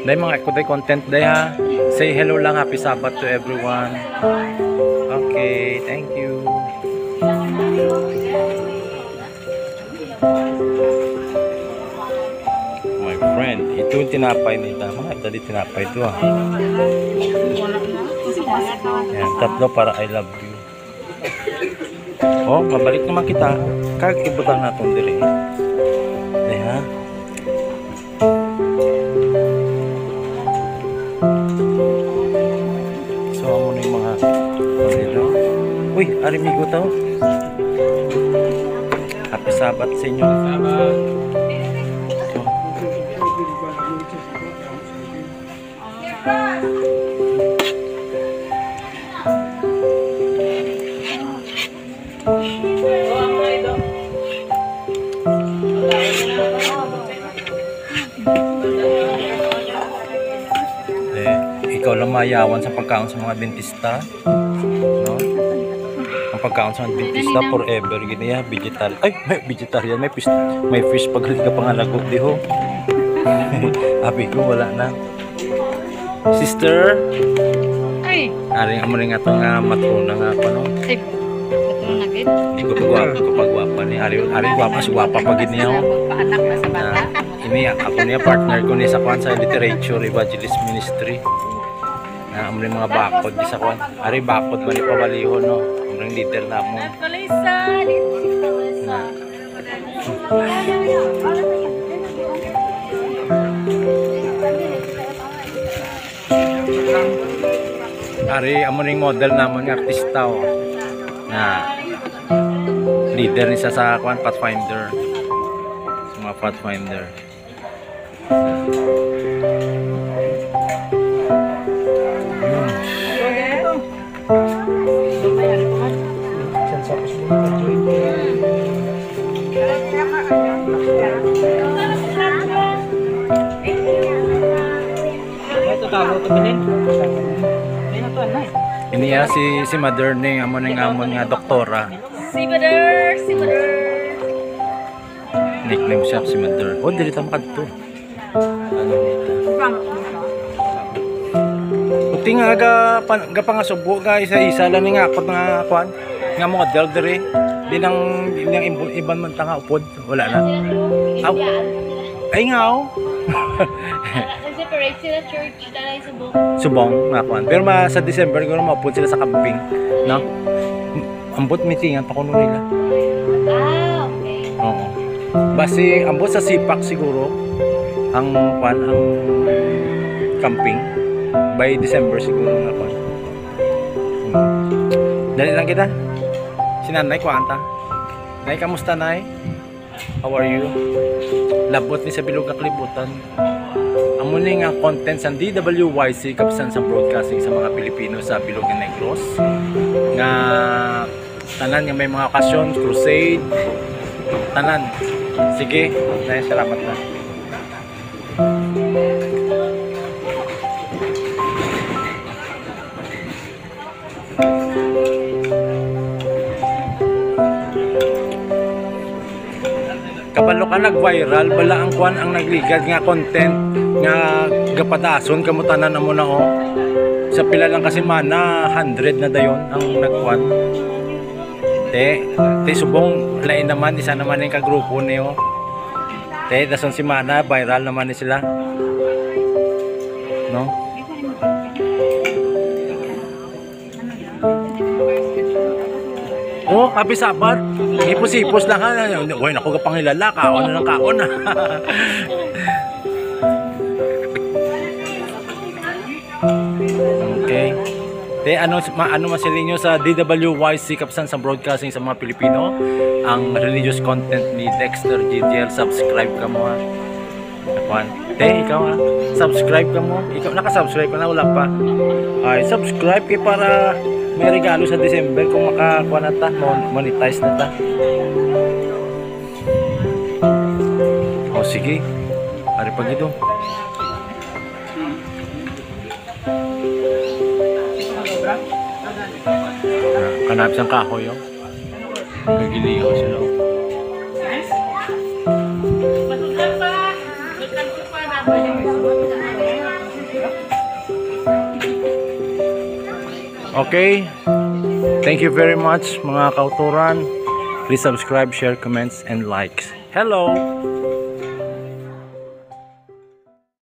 Day mga kuday content day ha. Say hello lang, happy Sabbath to everyone. Okay, thank you. My friend, ito yung tinapay nila. Mga dali tinapay ito ah. Yan, tatlo para I love you. Oh, mabalik naman kita. Kagibutang natin dire. Ayan. So, amo na yung mga dito. Uy, arimigo to. Happy Sabbath sa inyo. Sabbath. Ikaw lang mayawan sa pagkaon sa mga dentista, no? Ang pagkaon sa mga dentista forever gini ya, vegetal. Ay, may vegetarian, may fish pag ka pangalagot di ho. Abi ko wala na. Sister, ay, ari amo ring ato nga matrona nga pa no. Ay, matrona gid. Di ko pagwapa ni ari gwapa si gwapa pag gini ho. Paanak na sa bata. Ini ako niya partner ko ni sa kwan sa literature evangelist ministry. Na among mga bakod di sa kwan. Ari bakod man ipabaliho no. Among leader na mo. Ari among model namon nga artista oh. Na leader ni sa kwan Pathfinder. Sa mga Pathfinder. Ini ya si mother ni amon nga doktora. Si mother. Nickname siya si mother. Oh, dili ta makadto. Ano nita? Puti nga ga pangasubo guys sa isa lang nga akot nga kwan. Nga mo kadel diri. Di nang iban man ta nga upod. Wala na. Aw. Ay nga oh. Separate sila church dalay Subong nga kwan. Pero sa December ko maupod sila sa camping, no? Ambot meetingan pa kuno nila. Ah, okay. Oo. Basi ambot sa Sipak siguro ang kwan ang camping by December siguro nga kwan. Dali lang kita. Sinanay ko anta. Nay, kamusta nay? How are you? Labot ni sa bilog nga kalibutan. Amo ni nga content sa DWYC Kapsan sa broadcasting sa mga Pilipino sa Bilog ng Negros. Nga tanan nga may mga okasyon, crusade, tanan. Sige, nay, salamat na. Kabalo ka nag-viral, bala ang kwan ang nagligad nga content nga gapadason kamutanan na mo na oh. Sa pila lang kasi mana 100 na dayon ang nagkwan. Te subong lain naman isa naman yung kagrupo niyo. Te dason si mana viral naman ni sila. No? Oh, happy Sabbath. Ipos-ipos lang ha. Uy, naku ka pangilala. Kaon na lang kaon. Okay. Te, ano masilin nyo sa DWYC Kapsan sa broadcasting sa mga Pilipino? Ang religious content ni Dexter GDL. Subscribe ka mo ha. Te, ikaw ha. Subscribe ka mo. Ikaw, nakasubscribe ka na. Wala pa. Ay, subscribe kayo para may regalo sa December kung makakuha na ta, monetize na ta. O sige, ari pag ito. Kanap siyang kahoy yun. Nagiliho sila. Okay. Thank you very much mga kauturan. Please subscribe, share, comments, and likes. Hello!